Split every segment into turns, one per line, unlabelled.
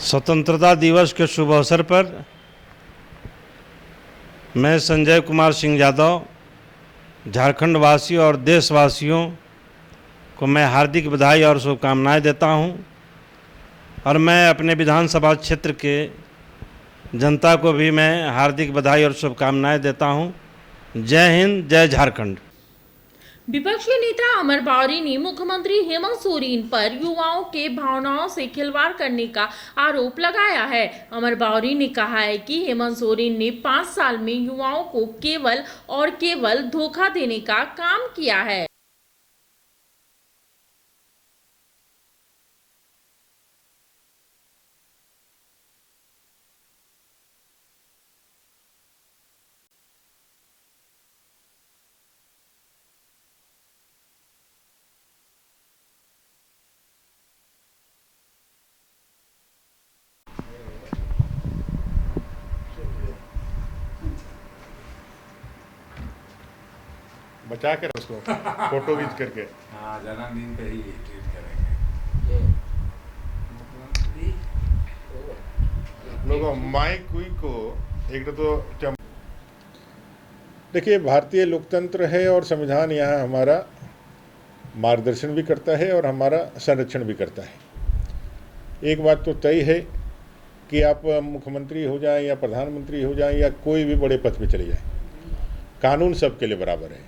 स्वतंत्रता दिवस के शुभ अवसर पर मैं संजय कुमार सिंह यादव झारखंड वासियों और देशवासियों को मैं हार्दिक बधाई और शुभकामनाएं देता हूं और मैं अपने विधानसभा क्षेत्र के जनता को भी मैं हार्दिक बधाई और शुभकामनाएं देता हूं। जय हिंद, जय झारखंड।
विपक्षी नेता अमर बावरी ने मुख्यमंत्री हेमंत सोरेन पर युवाओं के भावनाओं से खिलवाड़ करने का आरोप लगाया है। अमर बावरी ने कहा है कि हेमंत सोरेन ने 5 साल में युवाओं को केवल और केवल धोखा देने का काम किया है।
बचा कर उसको फोटो खींच करके।
हाँ, जन्मदिन पे ही ट्वीट करेंगे।
लोगों माइक क्विक को एक तो देखिए, भारतीय लोकतंत्र है और संविधान यहाँ हमारा मार्गदर्शन भी करता है और हमारा संरक्षण भी करता है। एक बात तो तय है कि आप मुख्यमंत्री हो जाएं या प्रधानमंत्री हो जाएं या कोई भी बड़े पद पे चले जाएं, कानून सबके लिए बराबर है।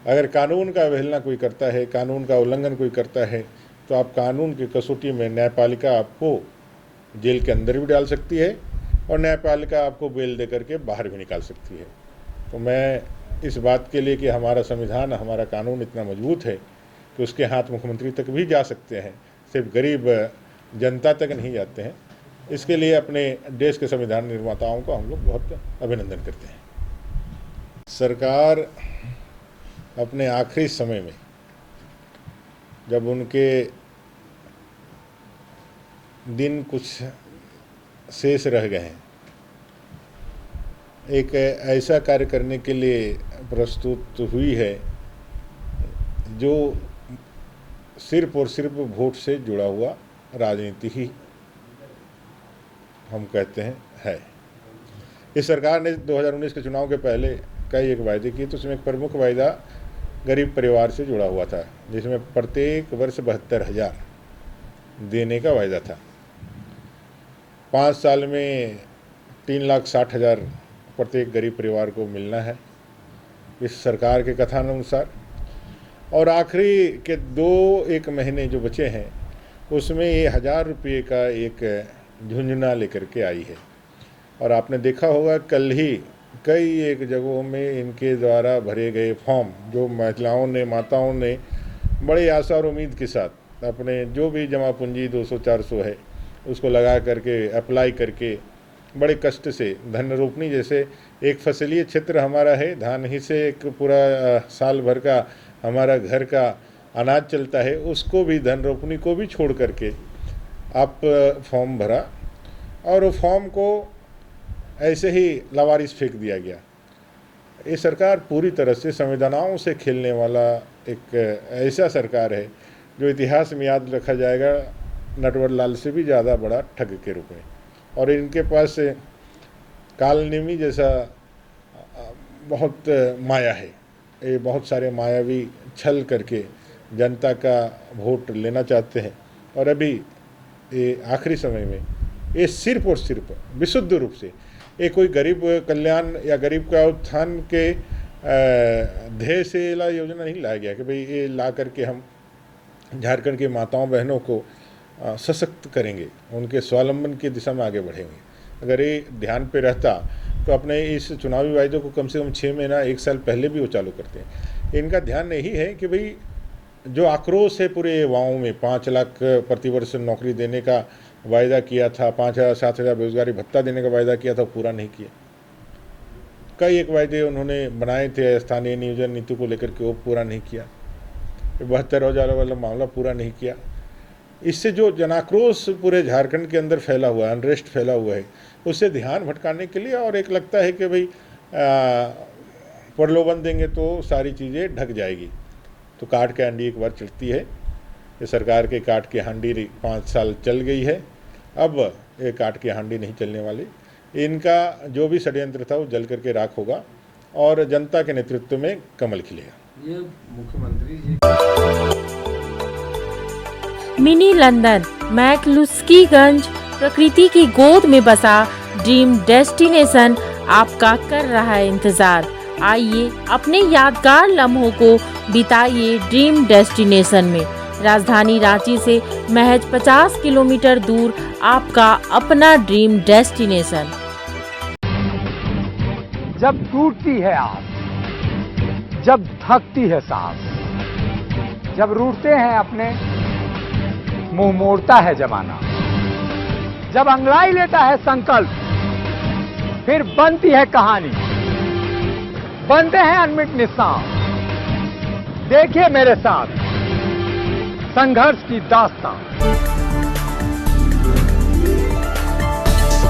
अगर कानून का अवहेलना कोई करता है, कानून का उल्लंघन कोई करता है, तो आप कानून की कसौटी में न्यायपालिका आपको जेल के अंदर भी डाल सकती है और न्यायपालिका आपको बेल दे करके बाहर भी निकाल सकती है। तो मैं इस बात के लिए कि हमारा संविधान, हमारा कानून इतना मजबूत है कि उसके हाथ मुख्यमंत्री तक भी जा सकते हैं, सिर्फ गरीब जनता तक नहीं जाते हैं। इसके लिए अपने देश के संविधान निर्माताओं का हम लोग बहुत अभिनंदन करते हैं। सरकार अपने आखिरी समय में, जब उनके दिन कुछ शेष रह गए हैं, एक ऐसा कार्य करने के लिए प्रस्तुत हुई है जो सिर्फ और सिर्फ वोट से जुड़ा हुआ राजनीति ही हम कहते हैं है। इस सरकार ने 2019 के चुनाव के पहले कई एक वायदे किए, तो उसमें एक प्रमुख वायदा गरीब परिवार से जुड़ा हुआ था, जिसमें प्रत्येक वर्ष 72,000 देने का वायदा था। 5 साल में 3,60,000 प्रत्येक गरीब परिवार को मिलना है इस सरकार के कथनानुसार। और आखिरी के 1 महीने जो बचे हैं, उसमें ये 1,000 रुपये का एक झुंझुना लेकर के आई है। और आपने देखा होगा कल ही कई एक जगहों में इनके द्वारा भरे गए फॉर्म, जो महिलाओं ने, माताओं ने बड़ी आशा और उम्मीद के साथ अपने जो भी जमा पूंजी 200-400 है उसको लगा करके अप्लाई करके बड़े कष्ट से धन रोपनी, जैसे एक फसलीय क्षेत्र हमारा है, धान ही से एक पूरा साल भर का हमारा घर का अनाज चलता है, उसको भी धन रोपनी को भी छोड़ करके आप फॉर्म भरा और वो फॉर्म को ऐसे ही लावारिस फेंक दिया गया। ये सरकार पूरी तरह से संविधानों से खेलने वाला एक ऐसा सरकार है जो इतिहास में याद रखा जाएगा नटवरलाल से भी ज़्यादा बड़ा ठग के रूप में। और इनके पास कालनेमी जैसा बहुत माया है। ये बहुत सारे मायावी छल करके जनता का वोट लेना चाहते हैं और अभी ये आखिरी समय में ये सिर्फ और सिर्फ विशुद्ध रूप से ये कोई गरीब कल्याण या गरीब का उत्थान के ध्येय से योजना नहीं लाया गया कि भाई ये ला करके हम झारखंड की माताओं बहनों को सशक्त करेंगे, उनके स्वावलंबन की दिशा में आगे बढ़ेंगे। अगर ये ध्यान पे रहता तो अपने इस चुनावी वायदे को कम से कम 6 महीना 1 साल पहले भी वो चालू करते हैं। इनका ध्यान यही है कि भाई जो आक्रोश है पूरे युवाओं में, 5 लाख प्रतिवर्ष नौकरी देने का वायदा किया था, 5,000-7,000 बेरोजगारी भत्ता देने का वायदा किया था, पूरा नहीं किया। कई एक वायदे उन्होंने बनाए थे स्थानीय नियोजन नीति को लेकर के, वो पूरा नहीं किया। 72,000 वाला मामला पूरा नहीं किया। इससे जो जनाक्रोश पूरे झारखंड के अंदर फैला हुआ है, अनरेस्ट फैला हुआ है, उससे ध्यान भटकाने के लिए और एक लगता है कि भाई प्रलोभन देंगे तो सारी चीज़ें ढक जाएगी। तो काट के हांडी एक बार चलती है। ये सरकार के काट के हांडी 5 साल चल गई है अब ये काट की हांडी नहीं चलने वाली। इनका जो भी षड्यंत्र था वो जल करके राख होगा और जनता के नेतृत्व में कमल खिलेगा।
ये मुख्यमंत्री जी
मिनी लंदन मैक्लुस्कीगंज प्रकृति की गोद में बसा ड्रीम डेस्टिनेशन आपका कर रहा है इंतजार। आइए अपने यादगार लम्हों को बिताइए ड्रीम डेस्टिनेशन में। राजधानी रांची से महज 50 किलोमीटर दूर आपका अपना ड्रीम डेस्टिनेशन।
जब टूटती है आस, जब थकती है सांस, जब रूठते हैं अपने, मुंह मोड़ता है जमाना, जब अंगड़ाई लेता है संकल्प, फिर बनती है कहानी, बनते हैं अनमिट निशान। देखिए मेरे साथ संघर्ष की दास्तां।